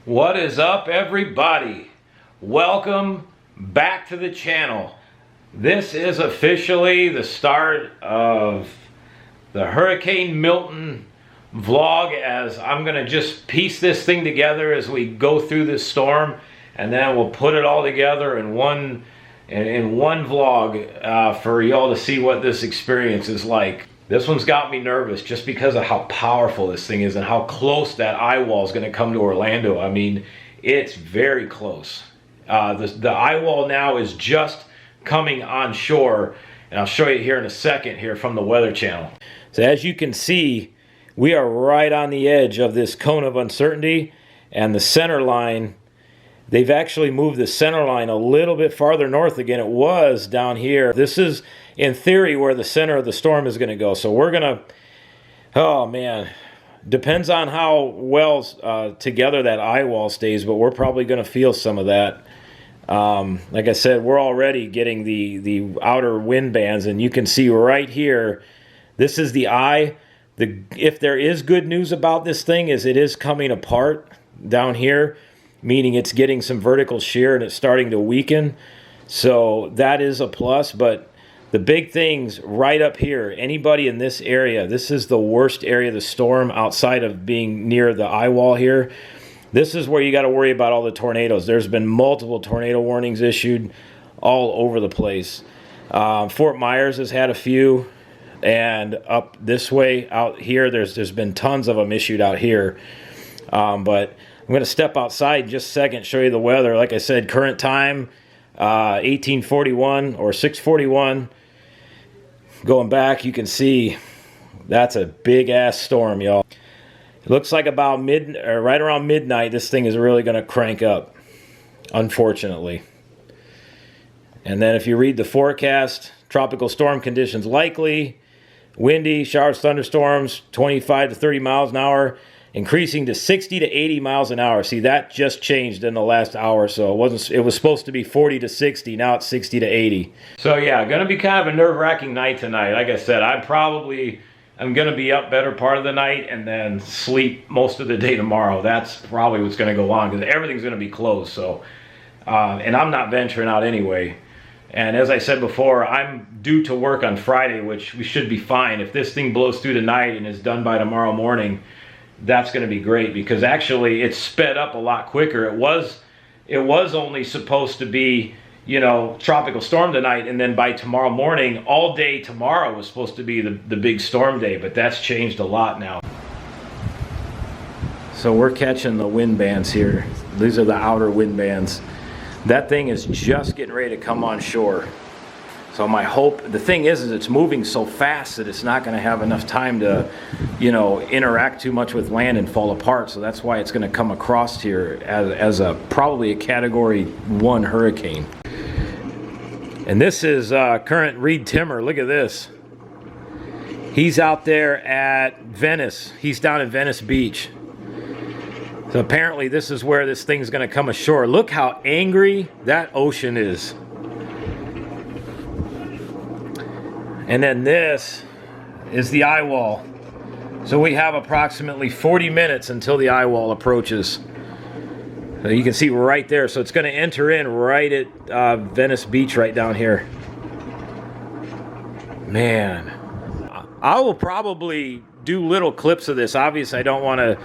What is up, everybody? Welcome back to the channel. This is officially the start of the Hurricane Milton vlog, as I'm gonna just piece this thing together as we go through this storm, and then we'll put it all together in one vlog for y'all to see what this experience is like. This one's got me nervous just because of how powerful this thing is and how close that eye wall is going to come to Orlando. I mean, it's very close. The eye wall now is just coming on shore, and I'll show you here in a second here from the Weather Channel. So as you can see, we are right on the edge of this cone of uncertainty, and the center line, they've actually moved the center line a little bit farther north again. It was down here. This is, in theory, where the center of the storm is going to go. So we're going to, oh man, depends on how well together that eye wall stays, but we're probably going to feel some of that. Like I said, we're already getting the outer wind bands, and you can see right here, this is the eye. If there is good news about this thing, is it is coming apart down here, meaning it's getting some vertical shear and it's starting to weaken. So that is a plus. But the big things right up here, anybody in this area, this is the worst area of the storm outside of being near the eye wall here. This is where you got to worry about all the tornadoes. There's been multiple tornado warnings issued all over the place. Fort Myers has had a few, and up this way out here, there's been tons of them issued out here. But I'm going to step outside in just a second, show you the weather. Like I said, current time, 1841 or 641. Going back, you can see that's a big-ass storm, y'all. It looks like about right around midnight, this thing is really going to crank up, unfortunately. And then if you read the forecast, tropical storm conditions likely, windy, showers, thunderstorms, 25 to 30 miles an hour, increasing to 60 to 80 miles an hour. See, that just changed in the last hour, so it was supposed to be 40 to 60, now it's 60 to 80. So yeah, gonna be kind of a nerve-wracking night tonight. Like I said, I'm gonna be up better part of the night and then sleep most of the day tomorrow. That's probably what's gonna go on, because everything's gonna be closed. So, and I'm not venturing out anyway. And as I said before, I'm due to work on Friday, which we should be fine. If this thing blows through tonight and is done by tomorrow morning, that's going to be great, because actually it's sped up a lot quicker. It was only supposed to be, you know, tropical storm tonight, and then by tomorrow morning, all day tomorrow was supposed to be the big storm day, but that's changed a lot now. So we're catching the wind bands here. These are the outer wind bands. That thing is just getting ready to come on shore. So my hope, the thing is it's moving so fast that it's not going to have enough time to, you know, interact too much with land and fall apart. So that's why it's going to come across here as probably a Category 1 hurricane. And this is current Reed Timmer. Look at this. He's out there at Venice. He's down at Venice Beach. So apparently this is where this thing's going to come ashore. Look how angry that ocean is. And then this is the eye wall. So we have approximately 40 minutes until the eye wall approaches. So you can see right there. So it's going to enter in right at Venice Beach right down here. Man, I will probably do little clips of this. Obviously, I don't want to,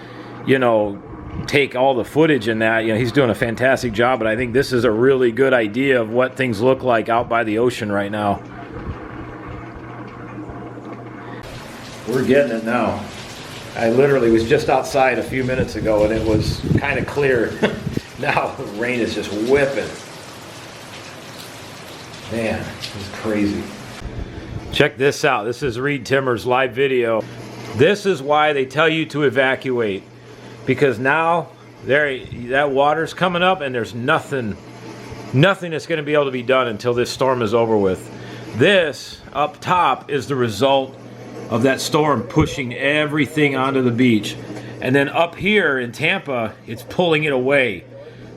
you know, take all the footage in that. You know, he's doing a fantastic job, but I think this is a really good idea of what things look like out by the ocean right now. We're getting it now. I literally was just outside a few minutes ago and it was kind of clear. Now the rain is just whipping. Man, it's crazy. Check this out. This is Reed Timmer's live video. This is why they tell you to evacuate, because now that water's coming up and there's nothing that's going to be able to be done until this storm is over with. This up top is the result of that storm pushing everything onto the beach. And then up here in Tampa, it's pulling it away.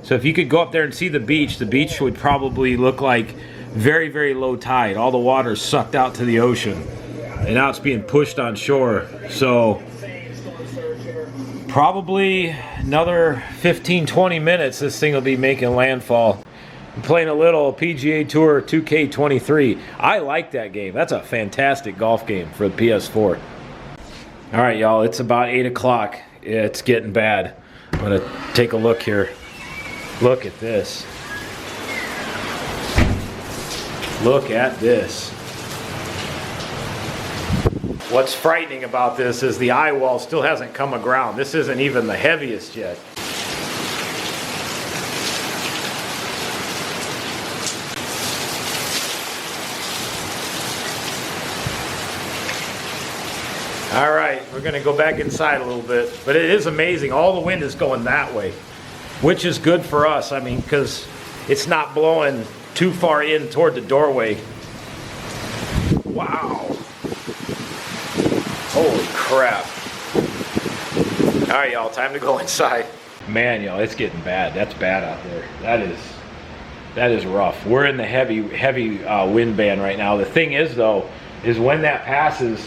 So if you could go up there and see the beach would probably look like very, very low tide. All the water is sucked out to the ocean. And now it's being pushed on shore. So probably Another 15-20 minutes, this thing will be making landfall. I'm playing a little PGA Tour 2K23. I like that game. That's a fantastic golf game for the PS4. All right, y'all, it's about 8 o'clock. It's getting bad. I'm gonna take a look here. Look at this. Look at this. What's frightening about this is the eye wall still hasn't come aground. This isn't even the heaviest yet. All right, we're gonna go back inside a little bit, but it is amazing. All the wind is going that way, which is good for us. I mean, because it's not blowing too far in toward the doorway. Wow. Holy crap. All right, y'all, time to go inside. Man, y'all, it's getting bad. That's bad out there. That is rough. We're in the heavy wind band right now. The thing is, though, is when that passes,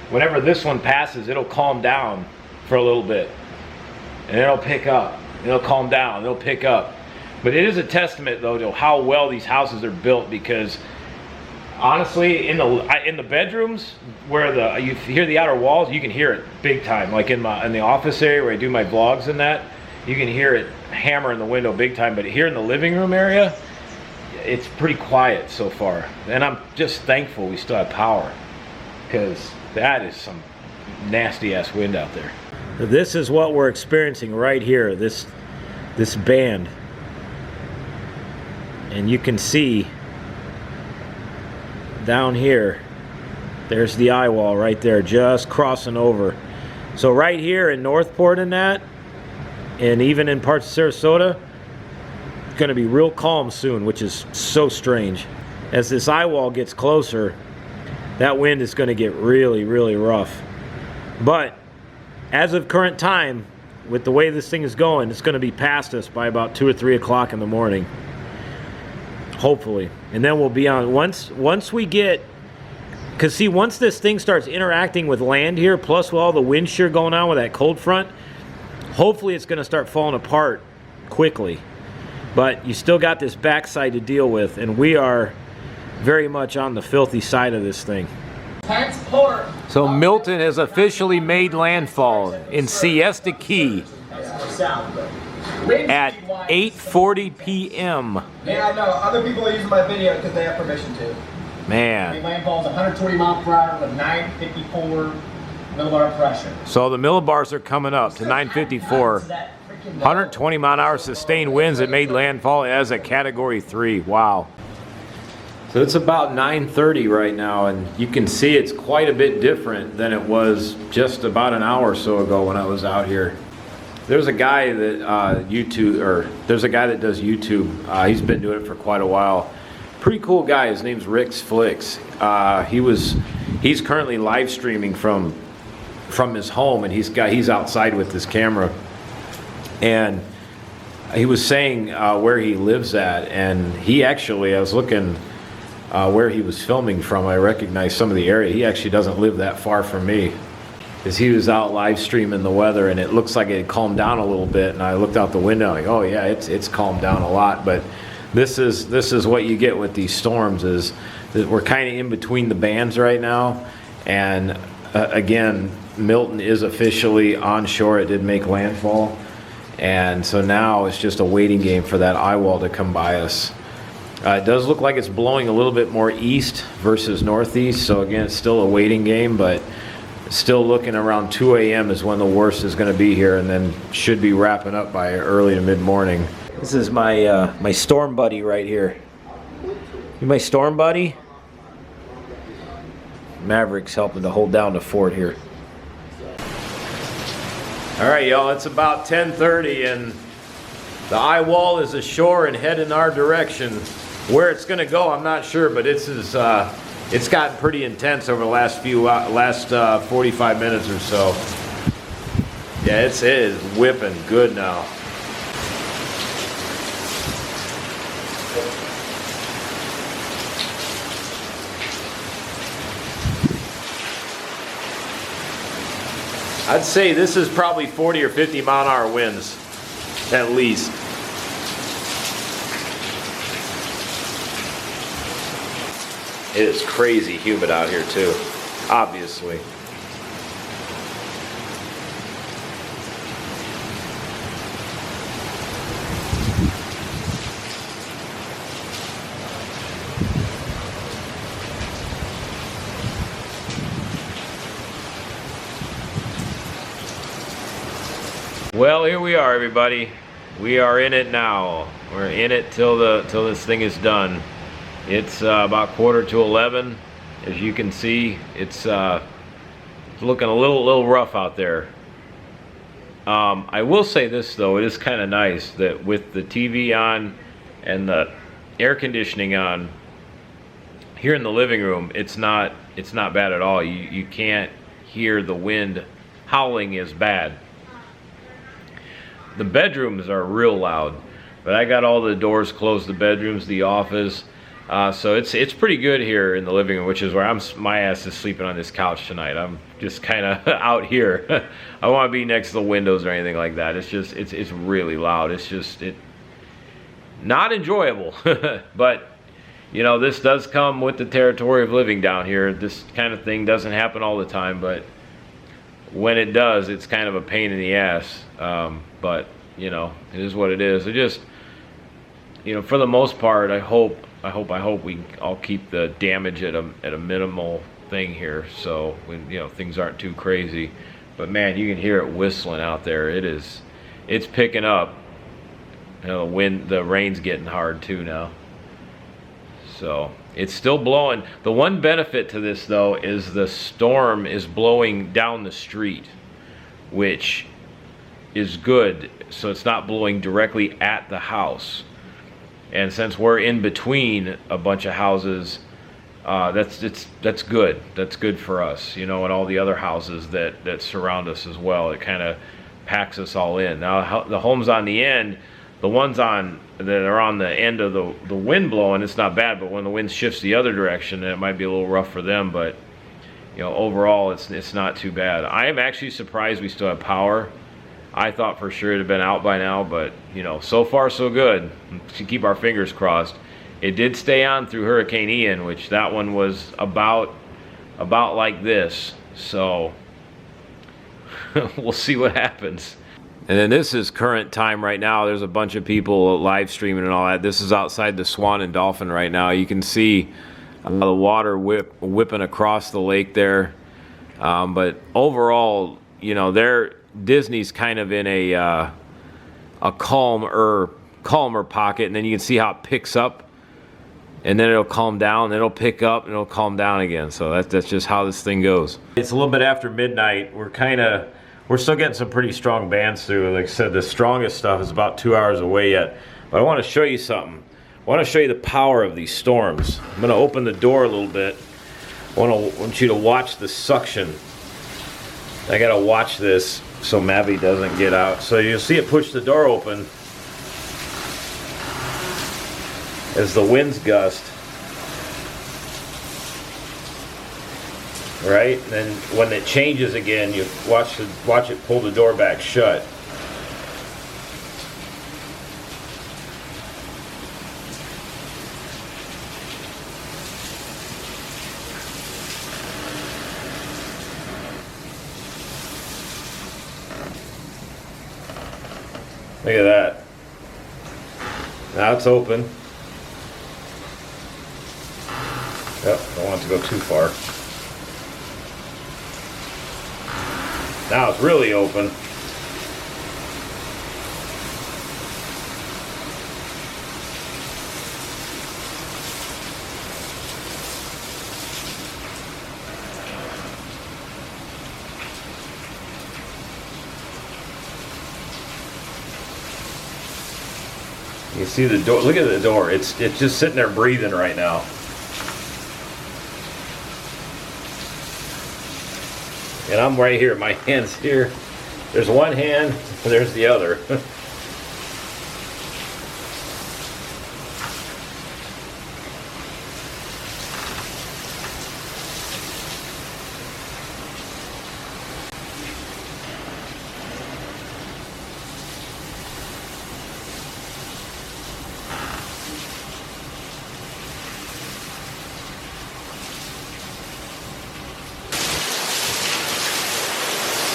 whenever this one passes, it'll calm down for a little bit. And it'll pick up. It'll calm down. It'll pick up. But it is a testament, though, to how well these houses are built, because honestly, in the bedrooms where you hear the outer walls, you can hear it big time. Like in the office area where I do my vlogs and that, you can hear it hammer in the window big time. But here in the living room area, it's pretty quiet so far. And I'm just thankful we still have power, because that is some nasty ass wind out there. This is what we're experiencing right here, this band. And you can see down here, there's the eye wall right there, just crossing over. So right here in Northport and that, and even in parts of Sarasota, it's gonna be real calm soon, which is so strange. As this eye wall gets closer, that wind is gonna get really, really rough. But as of current time, with the way this thing is going, it's gonna be past us by about 2 or 3 o'clock in the morning. Hopefully. And then we'll be on, once we get, because see, once this thing starts interacting with land here, plus with all the wind shear going on with that cold front, hopefully it's going to start falling apart quickly. But you still got this backside to deal with, and we are very much on the filthy side of this thing. So Milton has officially made landfall in Siesta Key at 8:40 p.m. Yeah, I know. Other people are using my video because they have permission to. Man. The landfall is 120 miles per hour with 954 millibar pressure. So the millibars are coming up to 954. 120 mile an hour sustained winds that made landfall as a Category 3. Wow. So it's about 9:30 right now, and you can see it's quite a bit different than it was just about an hour or so ago when I was out here. There's a guy that there's a guy that does YouTube. He's been doing it for quite a while. Pretty cool guy. His name's Rick's Flicks. He's currently live streaming from his home, and he's outside with his camera. And he was saying where he lives at, and he actually, I was looking where he was filming from. I recognized some of the area. He actually doesn't live that far from me. Because he was out live streaming the weather, and it looks like it had calmed down a little bit, and I looked out the window like, oh yeah, it's calmed down a lot. But this is what you get with these storms, is that we're kind of in between the bands right now. And again, Milton is officially on shore. It did make landfall, and so now it's just a waiting game for that eye wall to come by us. It does look like it's blowing a little bit more east versus northeast, so again, it's still a waiting game, but still looking around 2 a.m. is when the worst is going to be here, and then should be wrapping up by early to mid-morning. This is my my storm buddy right here. You my storm buddy? Maverick's helping to hold down the fort here. All right, y'all, it's about 10:30, and the eye wall is ashore and heading in our direction. Where it's going to go, I'm not sure, but it's gotten pretty intense over the last 45 minutes or so. Yeah, it is whipping good now. I'd say this is probably 40 or 50 mile an hour winds. at least. It is crazy humid out here too, obviously. Well, here we are, everybody. We are in it now. We're in it till this thing is done. It's about 11:15. As you can see, it's looking a little rough out there. I will say this though, it is kind of nice that with the TV on and the air conditioning on here in the living room, it's not bad at all. You can't hear the wind howling as bad. The bedrooms are real loud, but I got all the doors closed, the bedrooms, the office, so it's pretty good here in the living room, which is where my ass is sleeping on this couch tonight. I'm just kind of out here. I don't want to be next to the windows or anything like that. It's just it's really loud. It's just not enjoyable. But you know, this does come with the territory of living down here. This kind of thing doesn't happen all the time, but when it does, it's kind of a pain in the ass. But you know, it is what it is. It just, you know, for the most part, I hope we all keep the damage at a minimal thing here, so when, you know, things aren't too crazy. But man, you can hear it whistling out there. It's picking up. You know, the rain's getting hard too now. So it's still blowing. The one benefit to this though is the storm is blowing down the street, which is good. So it's not blowing directly at the house. And since we're in between a bunch of houses, that's good. That's good for us, you know, and all the other houses that surround us as well. It kind of packs us all in. Now the homes on the end, the ones that are on the end of the wind blowing, it's not bad. But when the wind shifts the other direction, then it might be a little rough for them. But you know, overall, it's not too bad. I am actually surprised we still have power. I thought for sure it'd have been out by now, but you know, so far so good. To keep our fingers crossed. It did stay on through Hurricane Ian, which that one was about like this. So we'll see what happens. And then this is current time right now. There's a bunch of people live streaming and all that. This is outside the Swan and Dolphin right now. You can see the water whipping across the lake there. But overall, you know, Disney's kind of in a calmer pocket, and then you can see how it picks up, and then it'll calm down, then it'll pick up, and it'll calm down again. So that's just how this thing goes. It's a little bit after midnight. We're still getting some pretty strong bands through. Like I said, the strongest stuff is about 2 hours away yet. But I want to show you something. I want to show you the power of these storms. I'm going to open the door a little bit. I want you to watch the suction. I got to watch this so Mavi doesn't get out. So you'll see it push the door open as the winds gust. Right? And then when it changes again, you watch it pull the door back shut. Look at that. Now it's open. Yep, don't want it to go too far. Now it's really open. You see the door, look at the door. It's just sitting there breathing right now. And I'm right here, my hand's here. There's one hand, and there's the other.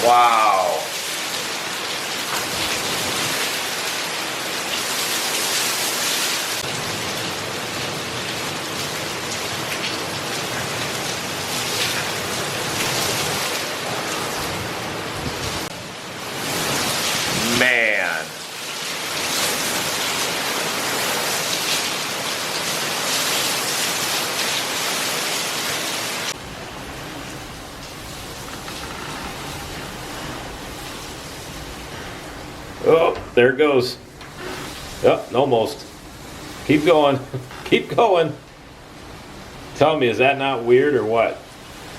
Wow. Man. Oh, there it goes. Oh, almost. Keep going. Keep going. Tell me, is that not weird or what?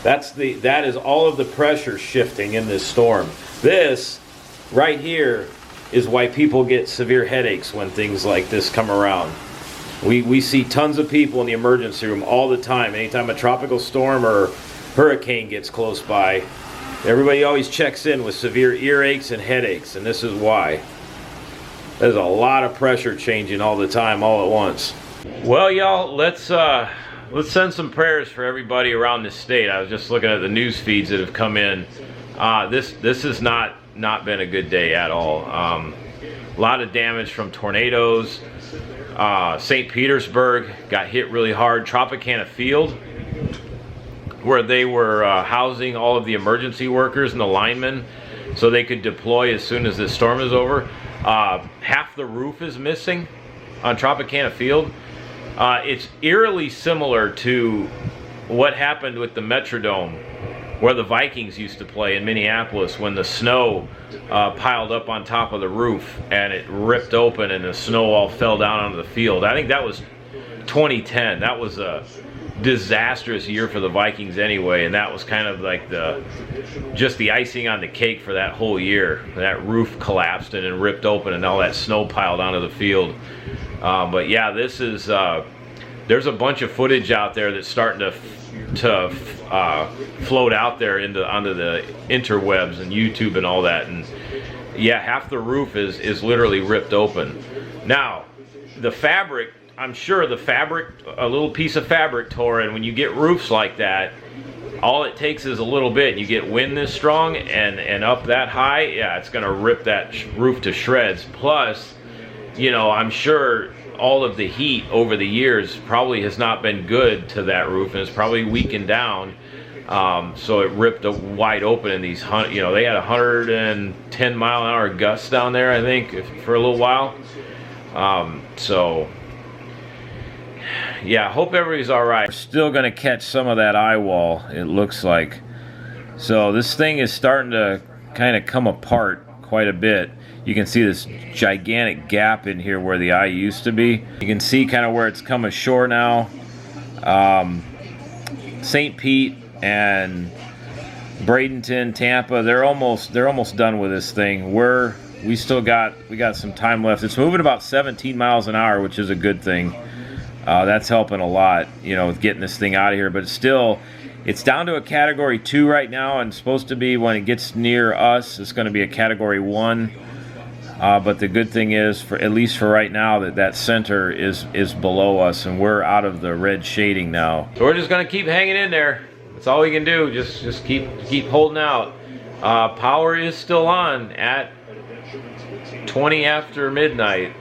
That is all of the pressure shifting in this storm. This right here is why people get severe headaches when things like this come around. We see tons of people in the emergency room all the time. Anytime a tropical storm or hurricane gets close by, everybody always checks in with severe earaches and headaches, and this is why. There's a lot of pressure changing all the time, all at once. Well, y'all, let's send some prayers for everybody around the state. I was just looking at the news feeds that have come in. This has not been a good day at all. A lot of damage from tornadoes. St. Petersburg got hit really hard. Tropicana Field, where they were housing all of the emergency workers and the linemen so they could deploy as soon as this storm is over. Half the roof is missing on Tropicana Field. It's eerily similar to what happened with the Metrodome, where the Vikings used to play in Minneapolis, when the snow piled up on top of the roof and it ripped open and the snow all fell down onto the field. I think that was 2010. That was a disastrous year for the Vikings anyway, and that was kind of like just the icing on the cake for that whole year. That roof collapsed and it ripped open and all that snow piled onto the field. But yeah, this is there's a bunch of footage out there that's starting to float out there onto the interwebs and YouTube and all that, and yeah, half the roof is literally ripped open. Now, the fabric, I'm sure the fabric, a little piece of fabric tore, and when you get roofs like that, all it takes is a little bit. You get wind this strong and up that high, yeah, it's gonna rip that roof to shreds. Plus, you know, I'm sure all of the heat over the years probably has not been good to that roof, and it's probably weakened down. So it ripped wide open in these, you know, they had 110 mile an hour gusts down there, I think, for a little while. So yeah, hope everybody's all right. We're still gonna catch some of that eye wall, it looks like. So this thing is starting to kind of come apart quite a bit. You can see this gigantic gap in here where the eye used to be. You can see kind of where it's come ashore now. St. Pete and Bradenton, Tampa, they're almost done with this thing. We got some time left. It's moving about 17 miles an hour, which is a good thing. That's helping a lot, you know, with getting this thing out of here. But it's down to a Category 2 right now, and supposed to be, when it gets near us, it's going to be a Category 1. But the good thing is, at least for right now, that center is below us, and we're out of the red shading now. So we're just going to keep hanging in there. That's all we can do. Just keep holding out. Power is still on at 20 after midnight.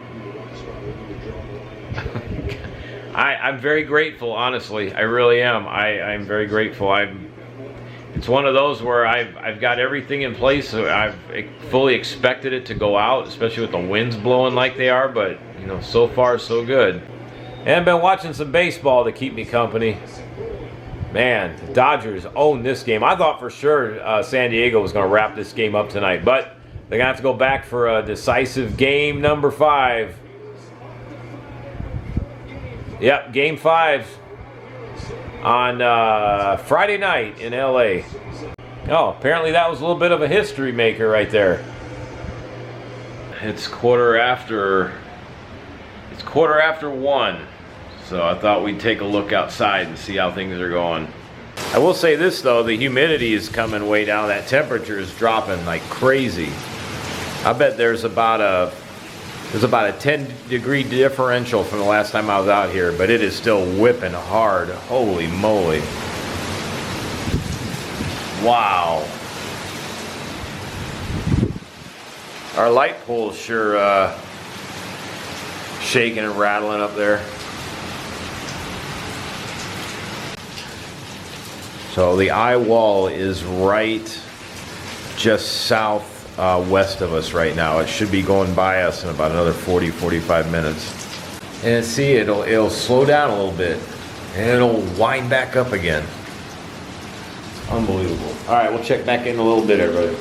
I'm very grateful, honestly. I really am. I'm very grateful. It's one of those where I've got everything in place. So I've fully expected it to go out, especially with the winds blowing like they are. But you know, so far so good. And been watching some baseball to keep me company. Man, the Dodgers own this game. I thought for sure San Diego was going to wrap this game up tonight, but they're going to have to go back for a decisive game number 5. Yep, game 5 on Friday night in LA. Oh, apparently that was a little bit of a history maker right there. It's quarter after 1, so I thought we'd take a look outside and see how things are going. I will say this though, the humidity is coming way down. That temperature is dropping like crazy. I bet there's about a 10-degree differential from the last time I was out here, but it is still whipping hard. Holy moly. Wow. Our light pole's sure shaking and rattling up there. So the eye wall is right just south west of us right now. It should be going by us in about another 40-45 minutes. And see, it'll slow down a little bit and it'll wind back up again. Unbelievable. All right, we'll check back in a little bit, everybody.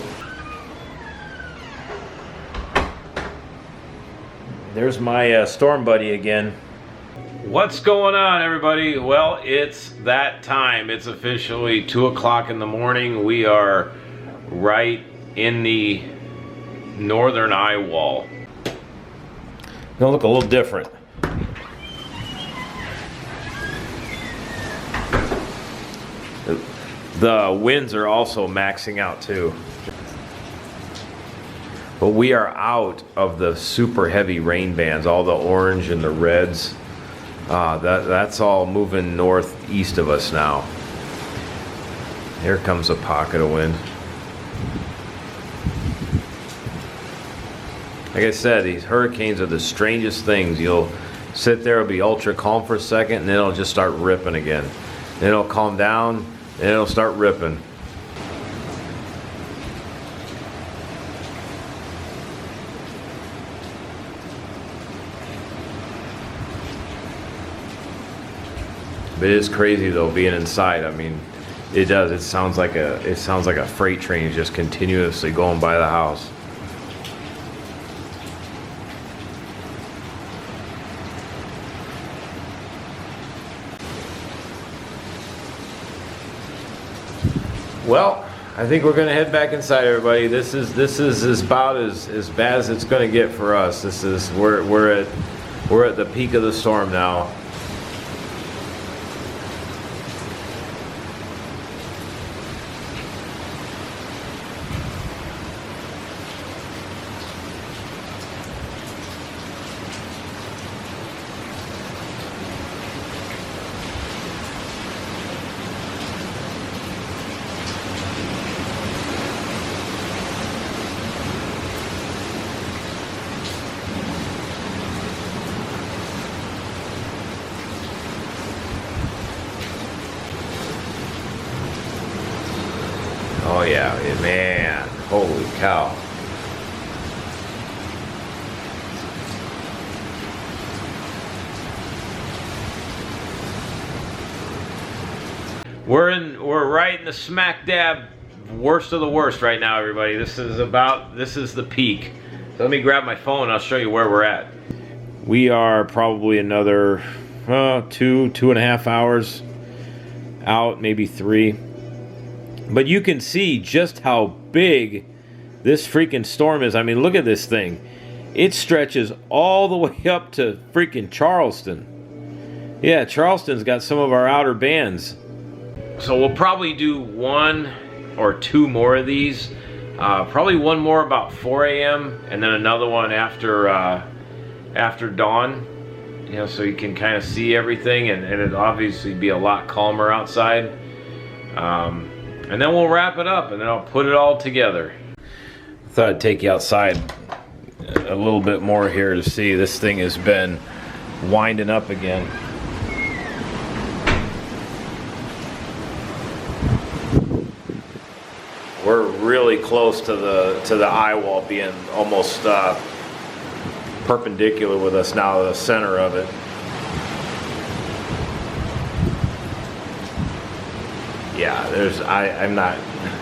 There's my storm buddy again. What's going on, everybody? Well, it's that time. It's officially 2 o'clock in the morning. We are right in the northern eye wall. Gonna look a little different. The winds are also maxing out too. But we are out of the super heavy rain bands, all the orange and the reds. That's all moving northeast of us now. Here comes a pocket of wind. Like I said, these hurricanes are the strangest things. You'll sit there, it'll be ultra calm for a second, and then it'll just start ripping again. Then it'll calm down, and it'll start ripping. But it is crazy though, being inside. I mean, it does. It sounds like a freight train just continuously going by the house. Well, I think we're gonna head back inside, everybody. This is about as bad as it's gonna get for us. We're at the peak of the storm now. Oh yeah, man, holy cow. We're right in the smack dab worst of the worst right now, everybody. This is the peak. So let me grab my phone and I'll show you where we're at. We are probably another 2.5 hours out, maybe 3. But you can see just how big this freaking storm is. I mean, look at this thing. It stretches all the way up to freaking Charleston. Yeah, Charleston's got some of our outer bands. So we'll probably do 1 or 2 more of these. Probably one more about 4 a.m. and then another one after dawn. You know, so you can kind of see everything, and it'll obviously be a lot calmer outside. And then we'll wrap it up, and then I'll put it all together. I thought I'd take you outside a little bit more here to see. This thing has been winding up again. We're really close to the eye wall being almost perpendicular with us now, the center of it. Yeah, I'm not.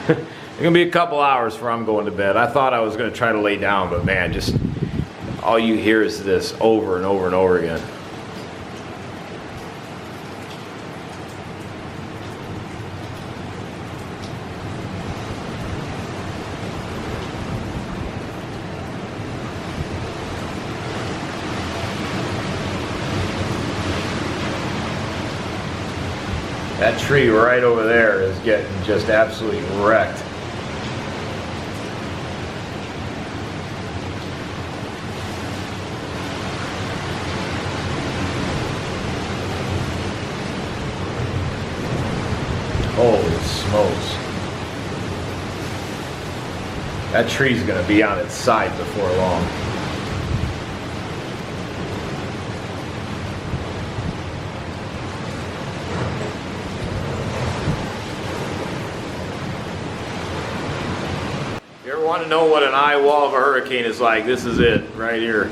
It's gonna be a couple hours before I'm going to bed. I thought I was gonna try to lay down, but man, just all you hear is this over and over and over again. That tree right over there is getting just absolutely wrecked. Holy smokes. That tree's gonna be on its side before long. If you ever want to know what an eye wall of a hurricane is like, this is it right here.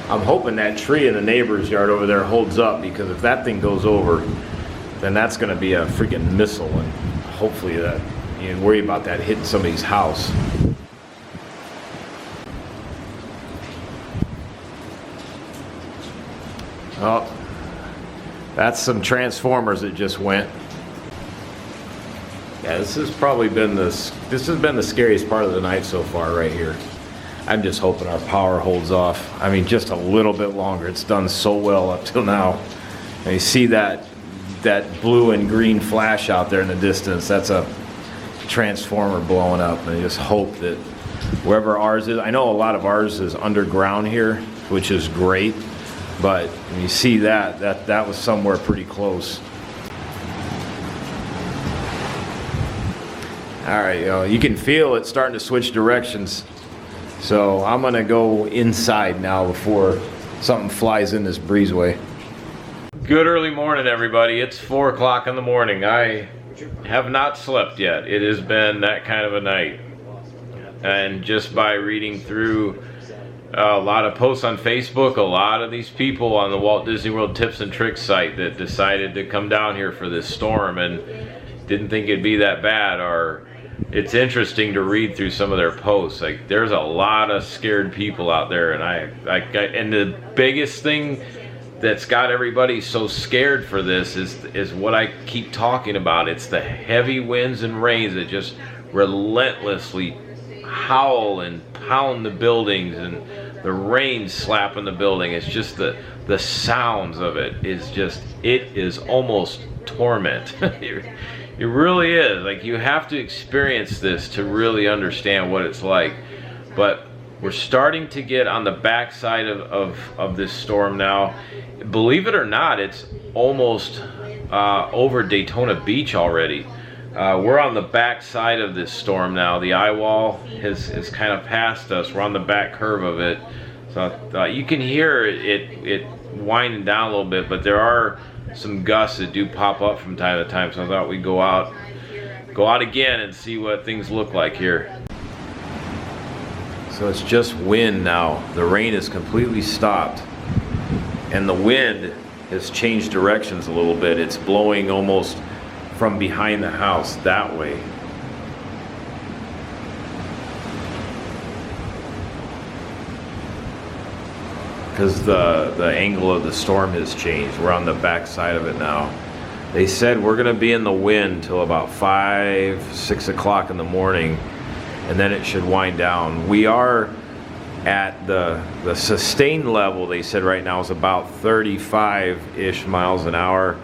I'm hoping that tree in the neighbor's yard over there holds up, because if that thing goes over, then that's going to be a freaking missile, and hopefully that you worry about that hitting somebody's house. Oh, that's some transformers that just went. Yeah, this has been the scariest part of the night so far right here. I'm just hoping our power holds off. I mean, just a little bit longer. It's done so well up till now. And you see that blue and green flash out there in the distance. That's a transformer blowing up. And I just hope that wherever ours is, I know a lot of ours is underground here, which is great. But when you see that was somewhere pretty close. All right, you can feel it starting to switch directions. So I'm gonna go inside now before something flies in this breezeway. Good early morning, everybody. It's 4 o'clock in the morning. I have not slept yet. It has been that kind of a night. And just by reading through a lot of posts on Facebook, a lot of these people on the Walt Disney World Tips and Tricks site that decided to come down here for this storm and didn't think it'd be that bad, it's interesting to read through some of their posts. Like, there's a lot of scared people out there, and the biggest thing that's got everybody so scared for this is what I keep talking about. It's the heavy winds and rains that just relentlessly howl and pound the buildings, and the rain slapping the building. It's just the sounds of it is almost torment. It really is. Like, you have to experience this to really understand what it's like. But we're starting to get on the backside of this storm now. Believe it or not, it's almost over Daytona Beach already. We're on the backside of this storm now. The eye wall has kind of passed us. We're on the back curve of it. So you can hear it winding down a little bit, but there are some gusts that do pop up from time to time. So I thought we'd go out again and see what things look like here. So it's just wind now. The rain is completely stopped, and the wind has changed directions a little bit. It's blowing almost from behind the house that way. Because the angle of the storm has changed. We're on the back side of it now. They said we're going to be in the wind till about 6 o'clock in the morning, and then it should wind down. We are at the sustained level, they said right now, is about 35-ish miles an hour.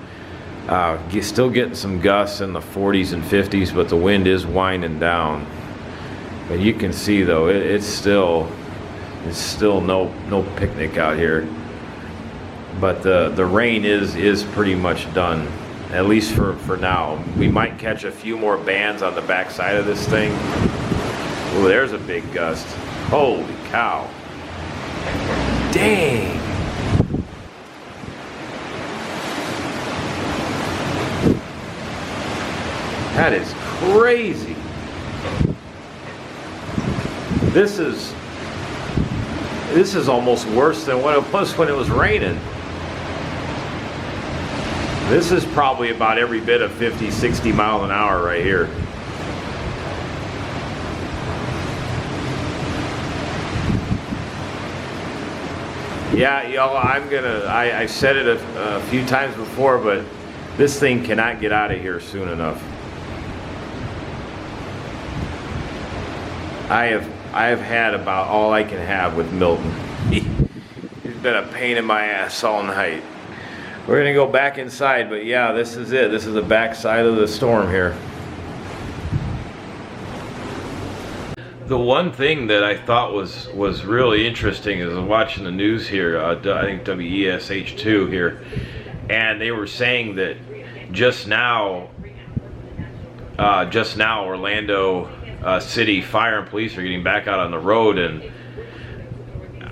Still getting some gusts in the 40s and 50s, but the wind is winding down. But you can see, though, it's still no picnic out here. But the rain is pretty much done, at least for now. We might catch a few more bands on the backside of this thing. Oh, there's a big gust. Holy cow. Dang. That is crazy. This is almost worse than what it was when it was raining. This is probably about every bit of 50, 60 miles an hour right here. Yeah, y'all, I said it a few times before, but this thing cannot get out of here soon enough. I have had about all I can have with Milton. He's been a pain in my ass all night. We're gonna go back inside, but yeah, this is it. This is the back side of the storm here. The one thing that I thought was really interesting is watching the news here. I think WESH2 here, and they were saying that just now Orlando City Fire and Police are getting back out on the road, and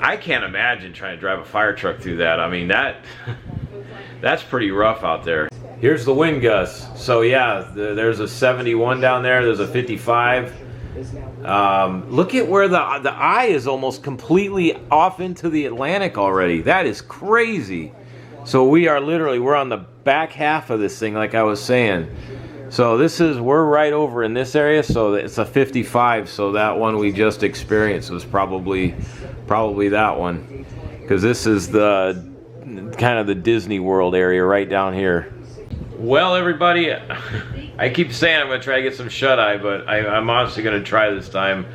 I can't imagine trying to drive a fire truck through that. I mean, that's pretty rough out there. Here's the wind gusts. So yeah, there's a 71 down there. There's a 55. Look at where the eye is almost completely off into the Atlantic already. That is crazy. So we're on the back half of this thing, like I was saying. So we're right over in this area. So it's a 55. So that one we just experienced was probably that one, because this is the kind of the Disney World area right down here. Well, everybody, I keep saying I'm going to try to get some shut-eye, but I'm honestly going to try this time.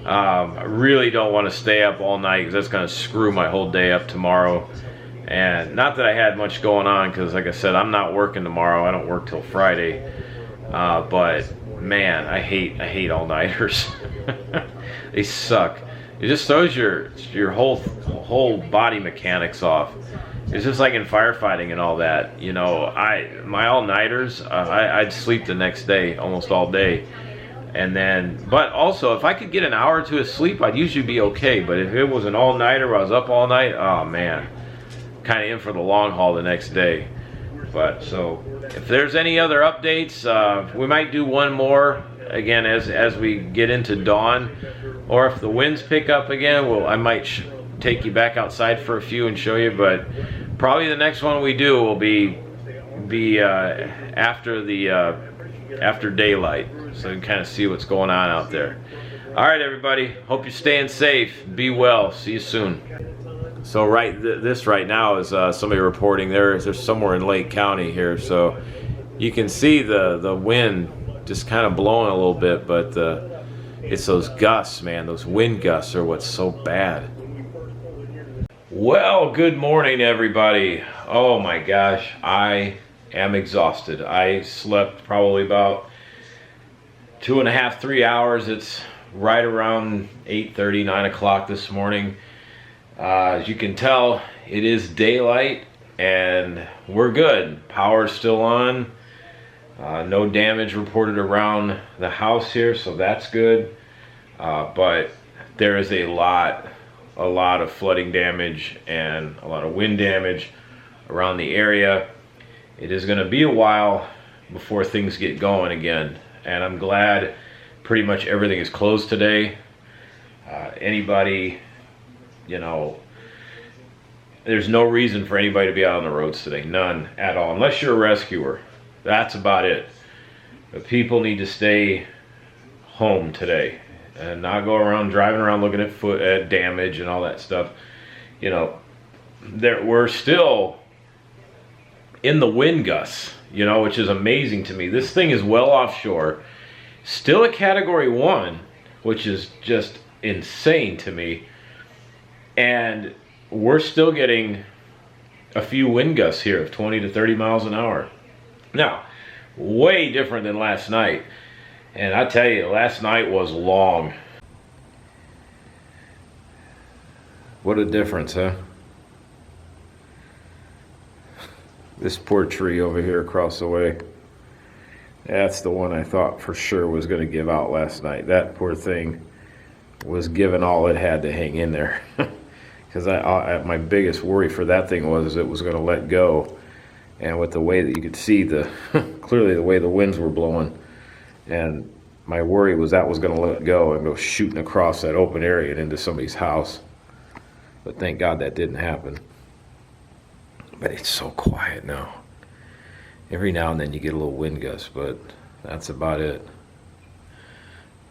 I really don't want to stay up all night, because that's going to screw my whole day up tomorrow. And not that I had much going on, because like I said, I'm not working tomorrow. I don't work till Friday. But man, I hate all-nighters. They suck. It just throws your whole body mechanics off. It's just like in firefighting and all that, you know. My all-nighters, I'd sleep the next day, almost all day, and then. But also, if I could get an hour or two of sleep, I'd usually be okay. But if it was an all-nighter where I was up all night, oh man, kind of in for the long haul the next day. But so, if there's any other updates, we might do one more again as we get into dawn, or if the winds pick up again, I might take you back outside for a few and show you. But probably the next one we do will be after daylight, so you can kind of see what's going on out there. All right, everybody. Hope you're staying safe. Be well. See you soon. So this right now is somebody reporting they're somewhere in Lake County here, so you can see the wind just kind of blowing a little bit, but it's those gusts, man. Those wind gusts are what's so bad. Well, good morning, everybody. Oh my gosh, I am exhausted. I slept probably about 2.5, 3 hours. It's right around 8:30, 9 o'clock this morning. As you can tell, it is daylight and we're good. Power's still on. No damage reported around the house here, so that's good. But there is a lot of flooding damage and a lot of wind damage around the area. It is going to be a while before things get going again, and I'm glad pretty much everything is closed today. Anybody, you know, there's no reason for anybody to be out on the roads today, none at all, unless you're a rescuer. That's about it. But people need to stay home today and not go around driving around looking at damage and all that stuff. You know, we're still in the wind gusts, you know, which is amazing to me. This thing is well offshore, still a Category 1, which is just insane to me. And we're still getting a few wind gusts here of 20 to 30 miles an hour. Now, way different than last night. And I tell you, last night was long. What a difference, huh? This poor tree over here across the way. That's the one I thought for sure was going to give out last night. That poor thing was giving all it had to hang in there. Because my biggest worry for that thing was it was going to let go. And with the way that you could see clearly the way the winds were blowing, and my worry was that was going to let go and go shooting across that open area and into somebody's house. But thank God that didn't happen. But it's so quiet now. Every now and then you get a little wind gust, but that's about it.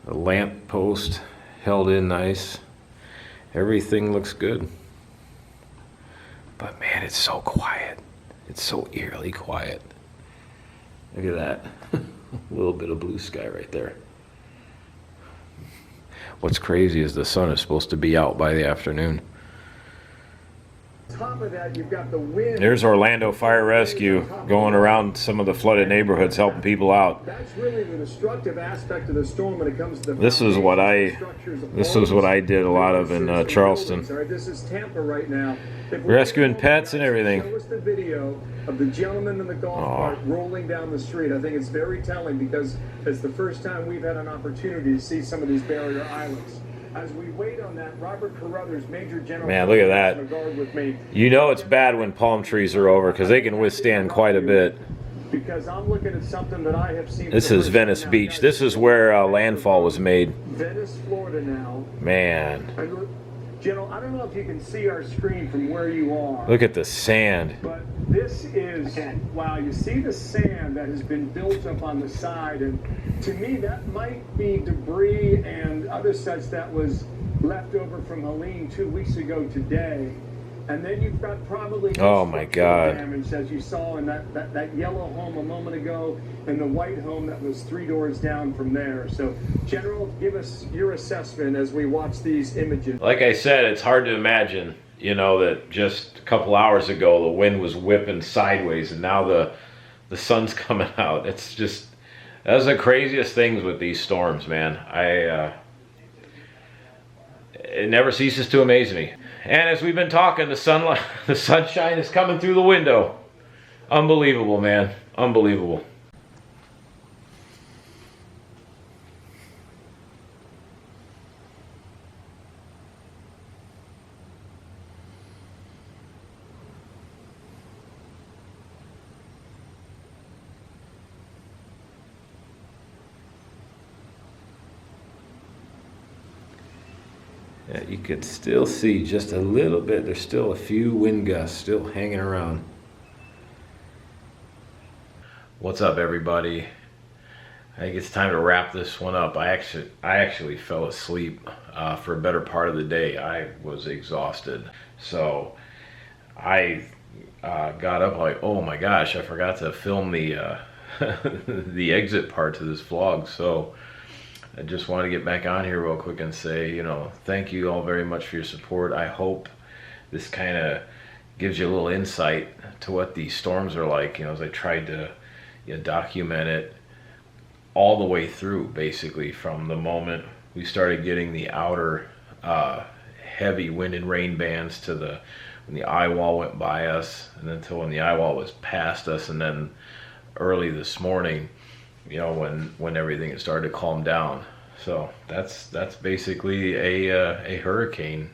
The lamp post held in nice. Everything looks good. But man, it's so quiet. It's so eerily quiet. Look at that. A little bit of blue sky right there. What's crazy is the sun is supposed to be out by the afternoon. of that, you've got the wind. There's Orlando Fire Rescue going around some of the flooded neighborhoods helping people out. That's really the destructive aspect of the storm when it comes to the This is what I did a lot of in Charleston. All right, this is Tampa right now. Rescuing pets and everything. Show us the video of the gentleman in the golf cart rolling down the street. I think it's very telling because it's the first time we've had an opportunity to see some of these barrier islands. As we wait on that, Robert Carruthers, Major General. Man, look at that. You know it's bad when palm trees are over because they can withstand quite a bit. Because I'm looking at something that I have seen. This is Venice Beach. This is where landfall was made. Venice, Florida now. Man. General, I don't know if you can see our screen from where you are. Look at the sand. But this is, wow, you see the sand that has been built up on the side, and to me that might be debris and other such that was left over from Helene 2 weeks ago today. And then you've got probably oh my God, damage as you saw in that yellow home a moment ago and the white home that was 3 doors down from there. So General, give us your assessment as we watch these images. Like I said, it's hard to imagine, you know, that just a couple hours ago the wind was whipping sideways and now the sun's coming out. It's just, that's the craziest things with these storms, man. It never ceases to amaze me. And as we've been talking, the sunshine is coming through the window. Unbelievable, man. Unbelievable. Yeah, you could still see just a little bit. There's still a few wind gusts still hanging around. What's up, everybody? I think it's time to wrap this one up. I actually fell asleep for a better part of the day. I was exhausted. So I got up like, oh my gosh, I forgot to film the the exit part to this vlog. So I just want to get back on here real quick and say, you know, thank you all very much for your support. I hope this kind of gives you a little insight to what these storms are like, you know, as I tried to document it all the way through, basically from the moment we started getting the outer heavy wind and rain bands to when the eye wall went by us, and then until when the eye wall was past us, and then early this morning, you know, when everything had started to calm down. So that's basically a hurricane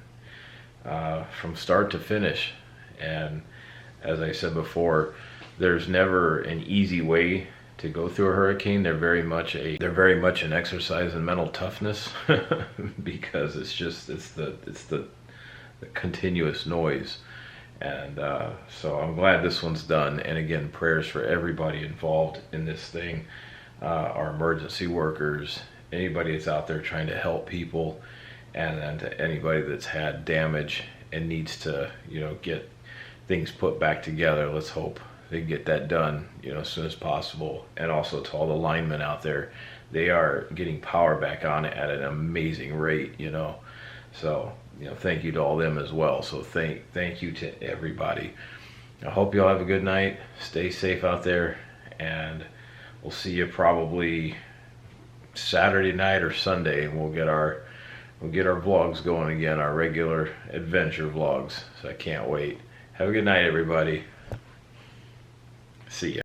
from start to finish. And as I said before, there's never an easy way to go through a hurricane. They're very much an exercise in mental toughness because it's the continuous noise. And so I'm glad this one's done. And again, prayers for everybody involved in this thing. Our emergency workers, anybody that's out there trying to help people, and then to anybody that's had damage and needs to, you know, get things put back together. Let's hope they get that done, you know, as soon as possible. And also to all the linemen out there, they are getting power back on at an amazing rate, you know. So, you know, thank you to all them as well. So thank you to everybody. I hope you all have a good night. Stay safe out there, and we'll see you probably Saturday night or Sunday, and we'll get our vlogs going again, our regular adventure vlogs. So I can't wait. Have a good night, everybody. See ya.